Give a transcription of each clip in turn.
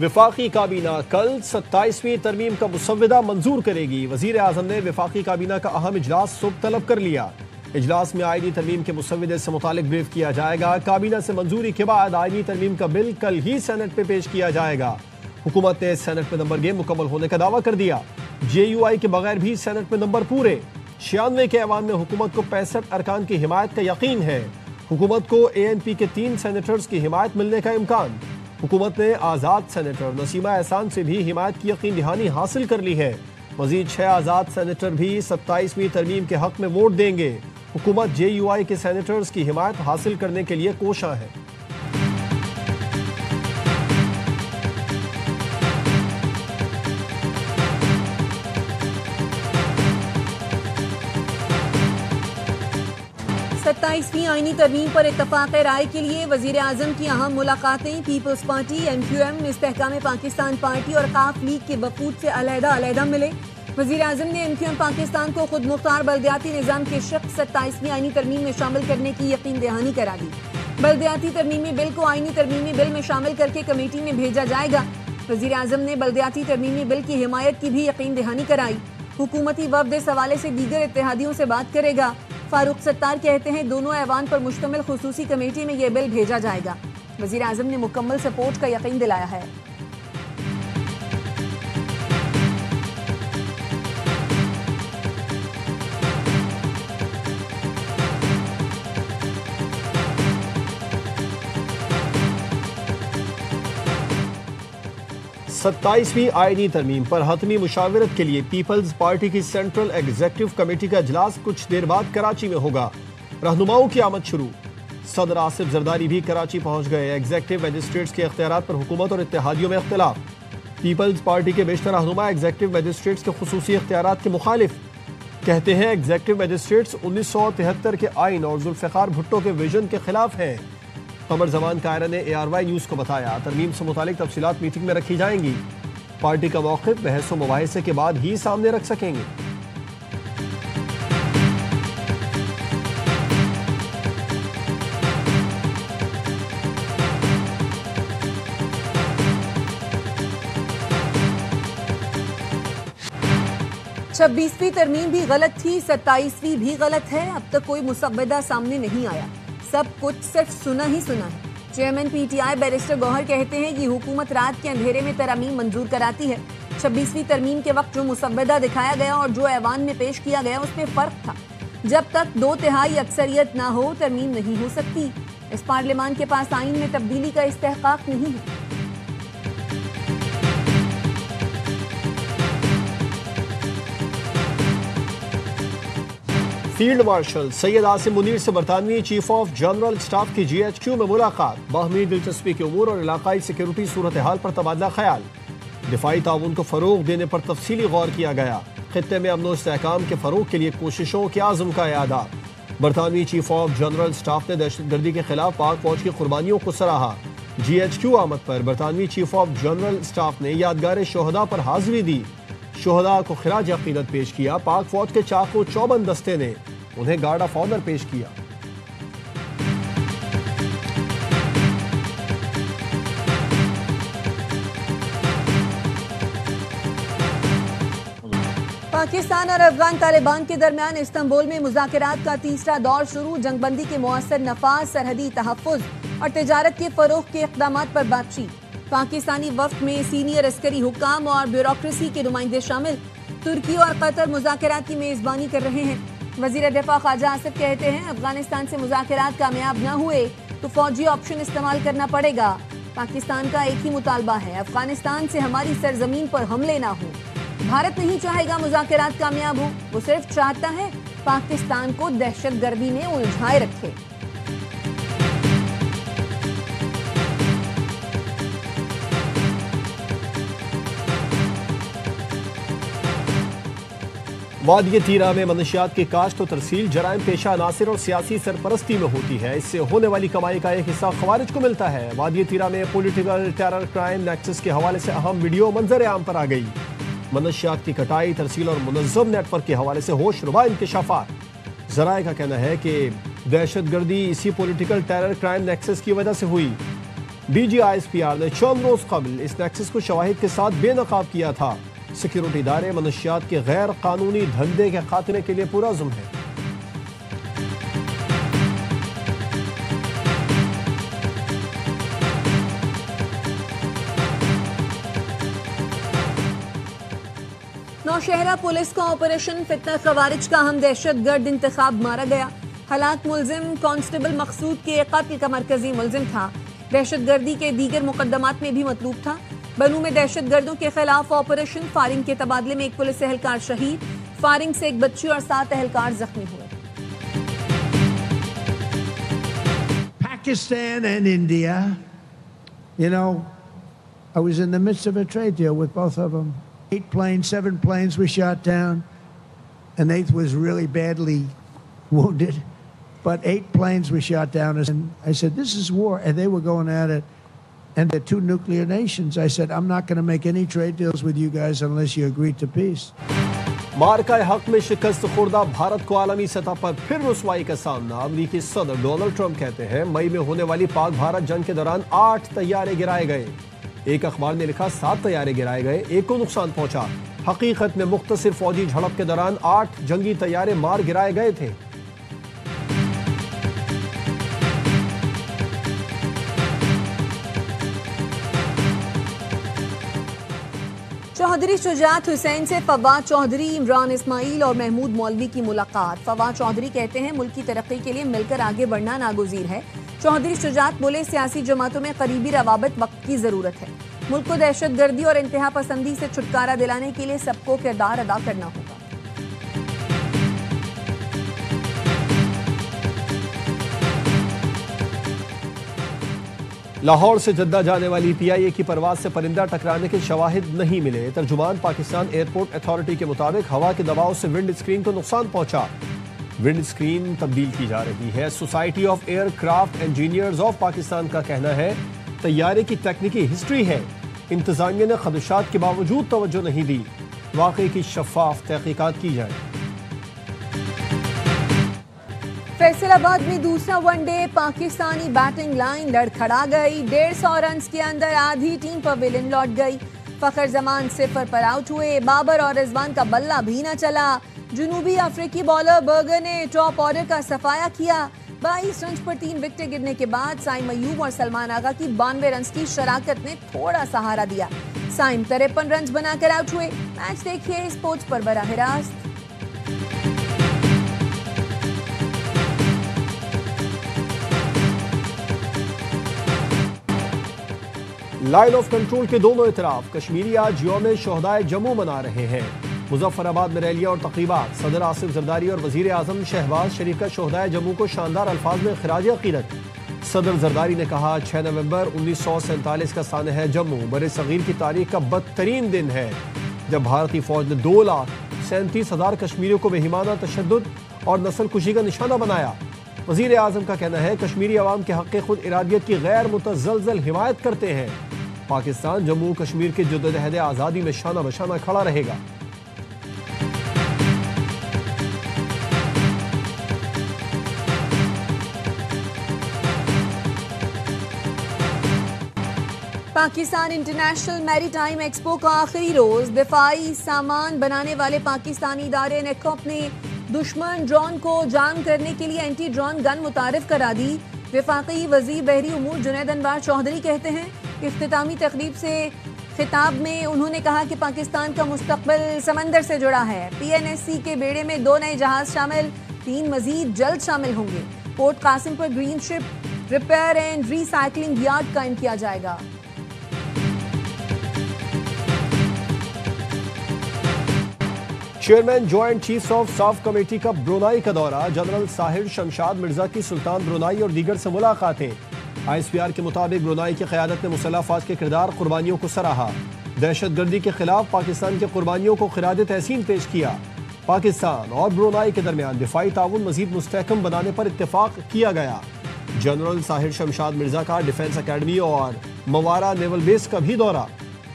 वफाकी काबीना कल 27वीं तरमीम का मुसव्वदा मंजूर करेगी। वजीर आजम ने वफाकी काबीना का अहम इजलास सुबह तलब कर लिया। इजलास में आईनी तरमीम के मुसव्वदे से मुतालिक ब्रीफ किया जाएगा। काबीना से मंजूरी के बाद आईनी तरमीम का बिल कल ही सेनेट में पेश किया जाएगा। हुकूमत ने सेनेट में नंबर गेम मुकम्मल होने का दावा कर दिया। JUI के बगैर भी सेनेट में नंबर पूरे। 96 के ऐवान में हुकूमत को 65 अरकान की हिमायत का यकीन है। हुकूमत को ANP के 3 सेनेटर्स की हिमायत मिलने का इम्कान। हुकूमत ने आज़ाद सेनेटर नसीमा एहसान से भी हिमायत की यकीन दहानी हासिल कर ली है। मजीद 6 आज़ाद सेनेटर भी 27वीं तरमीम के हक में वोट देंगे। हुकूमत JUI के सेनेटर्स की हिमायत हासिल करने के लिए कोशां है। सत्ताईसवीं आईनी तरमीम पर इत्तफाक राय के लिए वजीर आजम की अहम मुलाकातें। Peoples Party, MQM, Istehkam Pakistan Party और काफ लीग के वफूद से अलहदा मिले। वजीर आजम ने MQM पाकिस्तान को खुद मुख्तार बल्दियाती निज़ाम के शख्स 27वीं आईनी तरमीम में शामिल करने की यकीन दहानी करा दी। बल्दियाती तरमीमी बिल को आईनी तरमीमी बिल में शामिल करके कमेटी में भेजा जाएगा। वजीर आजम ने बल्दियाती तरमीमी बिल की हिमायत की भी यकीन दहानी कराई। हुकूमती वफ़द इस हवाले से दीगर इत्तेहादियों से बात करेगा। फारूक सत्तार कहते हैं दोनों ऐवान पर मुश्तमिल खुसूसी कमेटी में यह बिल भेजा जाएगा। वजीर आजम ने मुकम्मल सपोर्ट का यकीन दिलाया है। सत्ताईसवीं आईनी तरमीम पर हतमी मुशावरत के लिए पीपल्स पार्टी की सेंट्रल एग्जीक्यूटिव कमेटी का इजलास कुछ देर बाद कराची में होगा। रहनुमाओं की आमद शुरू। सदर आसिफ जरदारी भी कराची पहुंच गए। एग्जीक्यूटिव मजिस्ट्रेट्स के इख्तियारात पर हुकूमत और इत्तेहादियों में इख्तिलाफ। पीपल्स पार्टी के बेशतर रहनुमा एग्जीक्यूटिव मजिस्ट्रेट्स के खुसूसी इख्तियारात के मुखालिफ। कहते हैं एग्जीक्यूटिव मजिस्ट्रेट्स 1973 के आइन और जुल्फ़िकार भुट्टो के विजन के खिलाफ हैं। कमर जमान कायरा ने ARY न्यूज़ को बताया तरमीम से मुतालिक तफसीलात मीटिंग में रखी जाएंगी। पार्टी का मौक़िफ़ बहस व मुबाहिसे के बाद ही सामने रख सकेंगे। छब्बीसवीं तरमीम भी गलत थी, 27वीं भी गलत है। अब तक कोई मुसव्वदा सामने नहीं आया। सब कुछ सिर्फ सुना ही सुना है। चेयरमैन PTI बैरिस्टर गौहर कहते हैं कि हुकूमत रात के अंधेरे में तरमीम मंजूर कराती है। 26वीं तरमीम के वक्त जो मुसव्वदा दिखाया गया और जो ऐवान में पेश किया गया उसमें फर्क था। जब तक 2/3 अक्सरियत ना हो तरमीम नहीं हो सकती। इस पार्लियामान के पास आइन में तब्दीली का इस्तेहकाक नहीं है। फील्ड मार्शल सैयद आसिम मुनीर से बरतानवी चीफ ऑफ जनरल स्टाफ की GHQ में मुलाकात। बाहमी दिलचस्पी के उमूर और इलाकाई सिक्योरिटी सूरत हाल पर तबादला ख्याल। दिफाई ताउन को फरोग देने पर तफसीली गौर किया गया। खित्ते में अमन इस्तेहकाम के फरोग के लिए कोशिशों के आज़म का यादा। बरतानवी चीफ ऑफ जनरल स्टाफ ने दहशतगर्दी के खिलाफ पाक फौज की कुर्बानियों को सराहा। GHQ आमद पर बरतानवी चीफ ऑफ जनरल स्टाफ ने यादगार शोहदा पर हाजिरी दी। शोहदा को खिराज अकीदत पेश किया। पाक फौज के चाकू चौबंद दस्ते ने उन्हें गार्ड ऑफ ऑनर पेश किया। पाकिस्तान और अफगान तालिबान के दरमियान इस्तांबुल में मुज़ाकरात का तीसरा दौर शुरू। जंगबंदी के मुअस्सर नफाज, सरहदी तहफ़्फ़ुज़ और तिजारत के फ़रोग़ के इक़दामात पर बातचीत। पाकिस्तानी वफ़द में सीनियर अस्करी हुक्काम और ब्यूरोक्रेसी के नुमाइंदे शामिल। तुर्की और कतर मुज़ाकरात की मेज़बानी कर रहे हैं। वज़ीर दिफ़ा ख्वाजा आसिफ कहते हैं अफगानिस्तान से मुज़ाकरात कामयाब न हुए तो फौजी ऑप्शन इस्तेमाल करना पड़ेगा। पाकिस्तान का एक ही मुतालबा है, अफगानिस्तान से हमारी सरजमीन पर हमले ना हो। भारत नहीं चाहेगा मुज़ाकरात कामयाब हो, वो सिर्फ चाहता है पाकिस्तान को दहशतगर्दी में उलझाए रखे। वादिय तीरा में मनशियात की काश्त और तरसील जराइम पेशा अनासिर और सियासी सरपरस्ती में होती है। इससे होने वाली कमाई का एक हिस्सा खवारिज को मिलता है। वादिय तीरा में पॉलिटिकल टेरर क्राइम नेक्सस के हवाले से अहम वीडियो मंजर आम पर आ गई। मनशियात की कटाई, तरसील और मुनज़्ज़म नेटवर्क के हवाले से होश रुबा इंकशाफात। ज़राए का कहना है कि दहशतगर्दी इसी पॉलिटिकल टेरर क्राइम नेक्सस की वजह से हुई। DGISPR ने चंद रोज कबल इस नेक्सस को शवाहिद के साथ बेनकाब किया था। सिक्योरिटी इदारे मनशियात के गैर कानूनी धंधे के खात्मे के लिए पुरअज़्म है। नौशहरा पुलिस का ऑपरेशन फितना खवारिज का अहम दहशतगर्द इंतखाब मारा गया। हलाक मुलजिम कांस्टेबल मकसूद के कत्ल का मरकजी मुलजिम था। दहशतगर्दी के दीगर मुकदमात में भी मतलूब था। बनू में दहशतगर्दों के खिलाफ ऑपरेशन फायरिंग के तबादले में एक पुलिस एहलकार शहीद, फायरिंग से एक बच्ची और 7 एहलकार जख्मी हुए। Pakistan and India, you know, I was in the midst of a trade deal with both of them. 8 planes, 7 planes were shot down. An 8th was really badly wounded, but 8 planes were shot down. And I said, this is war. And they were going at it. And they're 2 nuclear nations. I said, I'm not going to make any trade deals with you guys unless you agree to peace. मार्का हक में शिकस्त खुर्दा भारत को आलमी सतह पर फिर रुसवाई का सामना। अमरीकी सदर डोनाल्ड ट्रंप कहते हैं मई में होने वाली पाक भारत जंग के दौरान 8 तैयारे गिराए गए। एक अखबार ने लिखा 7 तैयारे गिराए गए, एक को नुकसान पहुंचा। हकीकत में मुख्तसर फौजी झड़प के दौरान 8 जंगी तैयारे मार गिराए गए थे। चौधरी शुजात हुसैन से फवाद चौधरी, इमरान इस्माइल और महमूद मौलवी की मुलाकात। फवाद चौधरी कहते हैं मुल्क की तरक्की के लिए मिलकर आगे बढ़ना नागुज़ीर है। चौधरी शुजात बोले सियासी जमातों में करीबी रवाबत वक्त की जरूरत है। मुल्क को दहशतगर्दी और इंतहा पसंदी से छुटकारा दिलाने के लिए सबको किरदार अदा करना होगा। लाहौर से जद्दा जाने वाली PIA की परवाज से परिंदा टकराने के शवाहिद नहीं मिले। तर्जुमान पाकिस्तान एयरपोर्ट अथॉरिटी के मुताबिक हवा के दबाव से विंड स्क्रीन को नुकसान पहुंचा। विंड स्क्रीन तब्दील की जा रही है। Society of aircraft engineers of Pakistan का कहना है तैयारे की तकनीकी हिस्ट्री है। इंतजामिया ने खदशात के बावजूद तवज्जो नहीं दी। वाकई की शफाफ तहकीकात की जाए। फैसलाबाद में दूसरा वनडे पाकिस्तानी बैटिंग लाइन लड़खड़ा गई। 150 रन के अंदर आधी टीम पवेलियन लौट गई। फखर जमान 0 पर आउट हुए। बाबर और रिजवान का बल्ला भी न चला। जुनूबी अफ्रीकी बॉलर बर्गर ने टॉप ऑर्डर का सफाया किया। 22 रन पर 3 विकेटें गिरने के बाद साइम अयूब और सलमान आगा की 92 रन की शराकत ने थोड़ा सहारा दिया। साइम 53 रन बनाकर आउट हुए। मैच देखिए स्पोर्ट्स पर बराह रास्त। लाइन ऑफ कंट्रोल के दोनों इतराफ कश्मीरी आज यौम शोहदाए जम्मू मना रहे हैं। मुजफ्फराबाद में रैलियां और तकरीबात। सदर आसिफ जरदारी और वजीर आजम शहबाज शरीफ का शोहदाए जम्मू को शानदार अल्फाज में खिराज अकीदत। सदर जरदारी ने कहा 6 नवंबर 1947 का सान है जम्मू बरे सगीर की तारीख का बदतरीन दिन है जब भारतीय फौज ने 2,37,000 कश्मीरियों को बेहिमाना तशद्दुद और नस्ल कुशी का निशाना बनाया। वजीर आजम का कहना है कश्मीरी अवाम के हक़ खुद इरादियत की गैर मुतज़लज़ल हिमायत करते हैं। पाकिस्तान जम्मू कश्मीर के जद्दोजहद आज़ादी में शाना बशाना खड़ा रहेगा। पाकिस्तान इंटरनेशनल मैरीटाइम एक्सपो का आखिरी रोज। दिफाई सामान बनाने वाले पाकिस्तानी इदारे नेकॉप ने दुश्मन ड्रोन को जाम करने के लिए एंटी ड्रोन गन मुतारिफ करा दी। वफाकी वजीर बहरी उमूर जुनैद अनवार चौधरी कहते हैं इख्तितामी तकरीब से खिताब में उन्होंने कहा कि पाकिस्तान का मुस्तकबिल समंदर से जुड़ा है। PNSC के बेड़े में 2 नए जहाज शामिल, 3 मजीद जल्द शामिल होंगे। पोर्ट कासिम पर green ship repair and recycling yard कायम किया जाएगा। Chairman joint chiefs of staff committee का ब्रुनाई का दौरा। जनरल साहिर शमशाद मिर्जा की सुल्तान ब्रुनाई और दीगर से मुलाकातें। ISPR के मुताबिक ब्रुनाई की क़यादत ने मुसल्लह अफ़वाज के किरदार कुर्बानियों को सराहा। दहशतगर्दी के खिलाफ पाकिस्तान के कुर्बानियों को खिराज तहसीन पेश किया। पाकिस्तान और ब्रुनाई के दरमियान दिफाई ताउन मजीद मुस्तहकम बनाने पर इत्तेफाक किया गया। जनरल साहिर शमशाद मिर्जा का डिफेंस अकेडमी और मवारा नेवल बेस का भी दौरा।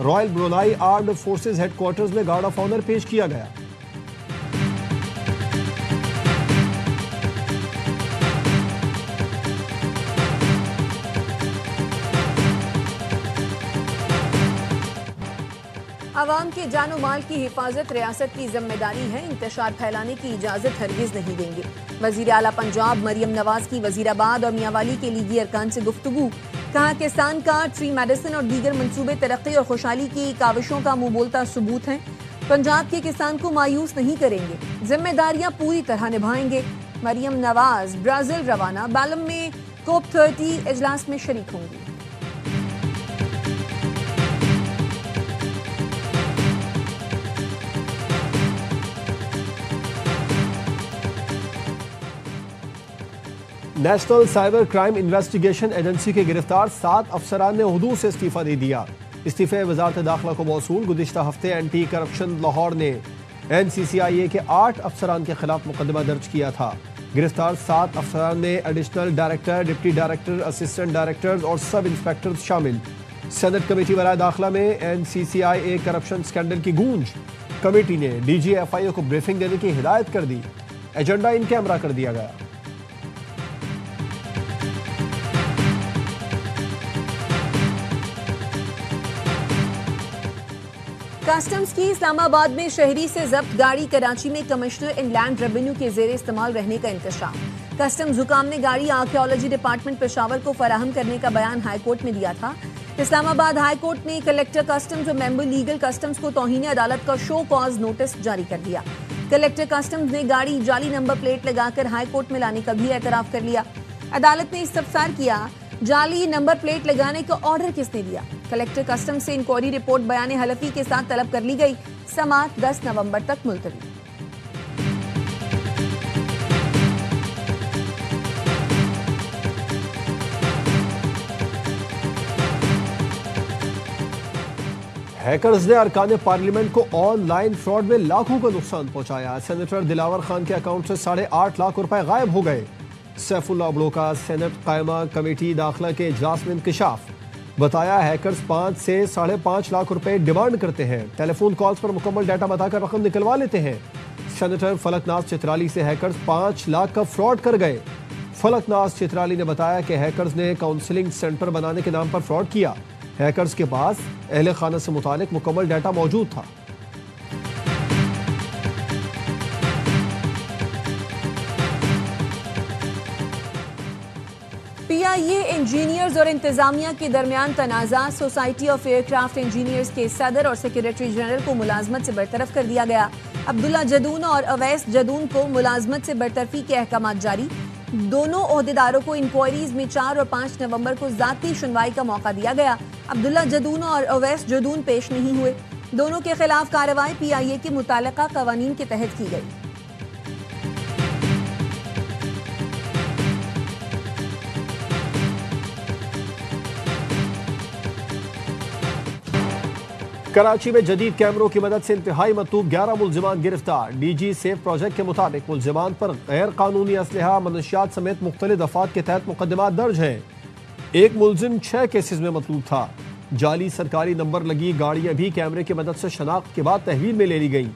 Royal Brunei armed forces headquarters में गार्ड ऑफ ऑनर पेश किया गया। आवाम के जानो माल की हिफाजत रियासत की जिम्मेदारी है, इंतशार फैलाने की इजाजत हरगिज नहीं देंगे। वजीर आला पंजाब मरियम नवाज की वजीराबाद और मियांवाली के लीगी अरकान से गुफ्तगू। कहा किसान कार्ड, ट्री मेडिसिन और दीगर मंसूबे तरक्की और खुशहाली की काविशों का मुंह बोलता सबूत हैं। पंजाब के किसान को मायूस नहीं करेंगे, जिम्मेदारियां पूरी तरह निभाएंगे। मरियम नवाज ब्राजील रवाना, बालम में COP30 इजलास में शरीक होंगी। National cyber crime investigation agency के गिरफ्तार 7 अफसरान ने उहदू से इस्तीफा दे दिया। इस्तीफे वजारत दाखिला को मौसूल। गुज़िश्ता हफ्ते एंटी करप्शन लाहौर ने NCCIA के 8 अफसरान के खिलाफ मुकदमा दर्ज किया था। गिरफ्तार 7 अफसरान में additional director, deputy director, assistant directors और सब इंस्पेक्टर्स शामिल। सेनेट कमेटी बराए दाखिला में NCCIA करप्शन स्कैंडल की गूंज। कमेटी ने DG-FIO को ब्रीफिंग देने की हिदायत कर दी। एजेंडा इन कैमरा कर दिया गया। कस्टम्स की इस्लामाबाद में शहरी से जब्त गाड़ी कराची में कमिश्नर इनलैंड रेवेन्यू के जेर इस्तेमाल रहने का इंतशार। कस्टम्स हुकाम ने गाड़ी आर्कियोलॉजी डिपार्टमेंट पेशावर को फराहम करने का बयान हाईकोर्ट में दिया था। इस्लामाबाद हाईकोर्ट ने कलेक्टर कस्टम्स और मेंबर लीगल कस्टम्स को तौहीन अदालत का शो कॉज नोटिस जारी कर दिया। कलेक्टर कस्टम्स ने गाड़ी जाली नंबर प्लेट लगाकर हाईकोर्ट में लाने का भी एतराफ कर लिया। अदालत ने इस्तफसार किया, जाली नंबर प्लेट लगाने का ऑर्डर किसने दिया। कलेक्टर कस्टम से इंक्वायरी रिपोर्ट बयान हलफी के साथ तलब कर ली गई। समाअत 10 नवंबर तक मुलतवी। हैकर्स ने अरकान पार्लियामेंट को ऑनलाइन फ्रॉड में लाखों का नुकसान पहुंचाया। सेनेटर दिलावर खान के अकाउंट से 8.5 लाख रुपए गायब हो गए। सैफुल्लाह अबड़ो का सेनेट कायमा कमेटी दाखिला के इजलास में इंकशाफ। बताया हैकर्स 5 से 5.5 लाख रुपए डिमांड करते हैं। टेलीफोन कॉल्स पर मुकम्मल डाटा बताकर रकम निकलवा लेते हैं। सेनेटर फलकनाज चित्राली से हैकर्स 5 लाख का फ्रॉड कर गए। फलकनाज चित्राली ने बताया कि हैकर्स ने काउंसलिंग सेंटर बनाने के नाम पर फ्रॉड किया। हैकर्स के पास अहले खाना से मुतालिक मुकम्मल डाटा मौजूद था। PIA इंजीनियर्स और इंतजामिया के दरमियान तनाज़ा। सोसाइटी ऑफ एयरक्राफ्ट इंजीनियर्स के सदर और सेक्रेटरी जनरल को मुलाजमत से बरतरफ कर दिया गया। अब्दुल्ला जदून और अवैस जदून को मुलाजमत से बरतरफी के अहकाम जारी। दोनों ओहदेदारों को इंक्वायरीज में 4 और 5 नवंबर को जाती सुनवाई का मौका दिया गया। अब्दुल्ला जदून और अवैस जदून पेश नहीं हुए। दोनों के खिलाफ कार्रवाई PIA के मुतालिका कवानीन के तहत की गई। कराची में जदीद कैमरों की मदद से इंतहाई मतलूब 11 मुलजिमान गिरफ्तार। DG सेफ प्रोजेक्ट के मुताबिक मुलजिमान पर गैर कानूनी असलहा, मनशियात समेत मुख्तलिफ दफात के तहत मुकदमात दर्ज हैं। एक मुलजिम 6 केसेस में मतलूब था। जाली सरकारी नंबर लगी गाड़ियां भी कैमरे की मदद से शनाख्त के बाद तहवील में ले ली गई।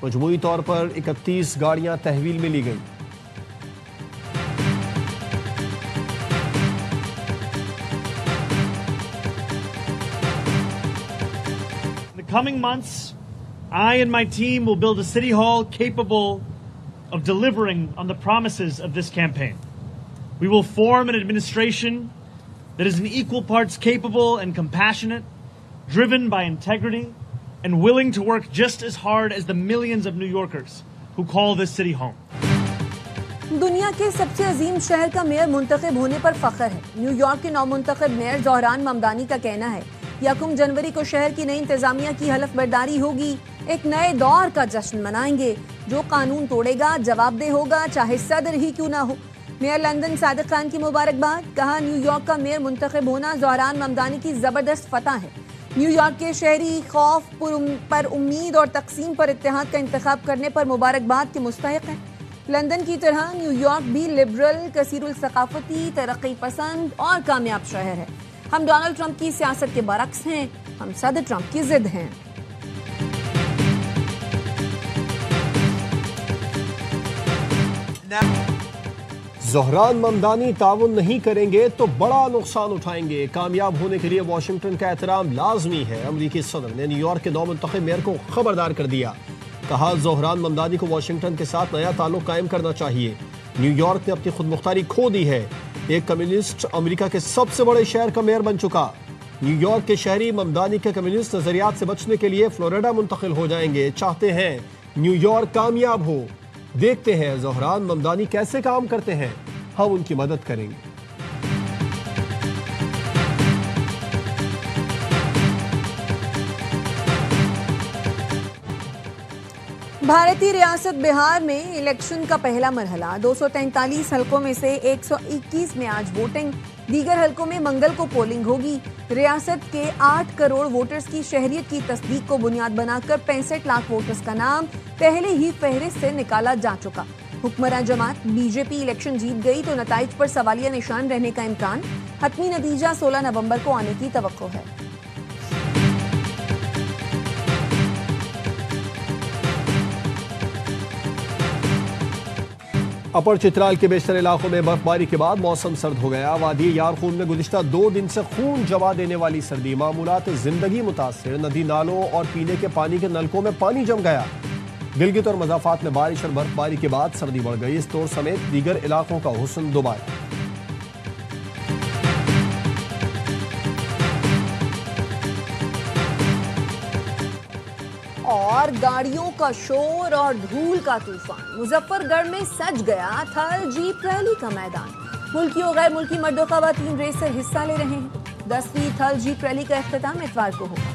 मजमूई तौर पर 31 गाड़ियां तहवील में ली गई। Coming months, I and my team will build a city hall capable of delivering on the promises of this campaign. We will form an administration that is in equal parts capable and compassionate, driven by integrity, and willing to work just as hard as the millions of New Yorkers who call this city home. दुनिया के सबसे अजीम शहर का mayor मुंतखब होने पर फख्र है। New York के नौमुंतखब मेयर ज़ोहरान ममदानी का कहना है 1 जनवरी को शहर की नई इंतजामिया की हलफ बर्दारी होगी। एक नए दौर का जश्न मनाएंगे। जो कानून तोड़ेगा जवाबदेह होगा, चाहे सदर ही क्यों ना हो। मेयर लंदन सादिक खान की मुबारकबाद। कहा, न्यूयॉर्क का मेयर मुंतखब होना ज़ोहरान ममदानी की जबरदस्त फतह है। न्यूयॉर्क के शहरी खौफ पर उम्मीद और तकसीम पर इत्तेहाद का इंतखाब करने पर मुबारकबाद के मुस्तहिक हैं। लंदन की तरह न्यूयॉर्क भी लिबरल, कसीरुल सकाफती, तरक्की पसंद और कामयाब शहर है। हम डोनाल्ड ट्रंप की सियासत के बरक्स हैं। हम सदर ट्रंप की जिद हैं। ज़ोहरान ममदानी ताउन नहीं करेंगे तो बड़ा नुकसान उठाएंगे। कामयाब होने के लिए वाशिंगटन का एहतराम लाजमी है। अमरीकी सदर ने न्यूयॉर्क के नौमुंतखब मेयर को खबरदार कर दिया। कहा, ज़ोहरान ममदानी को वाशिंगटन के साथ नया ताल्लुक कायम करना चाहिए। न्यूयॉर्क ने अपनी खुद मुख्तारी खो दी है। एक कम्युनिस्ट अमेरिका के सबसे बड़े शहर का मेयर बन चुका। न्यूयॉर्क के शहरी ममदानी के कम्युनिस्ट नजरियात से बचने के लिए फ्लोरिडा मुंतकिल हो जाएंगे। चाहते हैं न्यूयॉर्क कामयाब हो। देखते हैं ज़ोहरान ममदानी कैसे काम करते हैं, हम उनकी मदद करेंगे। भारतीय रियासत बिहार में इलेक्शन का पहला मरहला 243 हलकों में से 121 में आज वोटिंग, दीगर हलकों में मंगल को पोलिंग होगी। रियासत के 8 करोड़ वोटर्स की शहरियत की तस्दीक को बुनियाद बनाकर 65 लाख वोटर्स का नाम पहले ही फहरिस्त से निकाला जा चुका। हुक्मरान जमात बीजेपी इलेक्शन जीत गई तो नताइज पर सवालिया निशान रहने का इम्कान। हतमी नतीजा 16 नवंबर को आने की तवक्को है। अपर चित्राल के बेशतर इलाकों में बर्फबारी के बाद मौसम सर्द हो गया। वादी यारखून में गुज़िश्ता 2 दिन से खून जमा देने वाली सर्दी, मामूलात जिंदगी मुतासिर। नदी नालों और पीने के पानी के नलकों में पानी जम गया। गिलगित और मज़ाफ़ात में बारिश और बर्फबारी के बाद सर्दी बढ़ गई। इस तौर समेत दीगर इलाकों का हुस्न दोबारा। और गाड़ियों का शोर और धूल का तूफान। मुजफ्फरगढ़ में सज गया थल जीप रैली का मैदान। मुल्की और गैर मुल्की मर्द व ख़वातीन रेस से हिस्सा ले रहे हैं। 10वीं थल जीप रैली का इख्तिताम इतवार को होगा।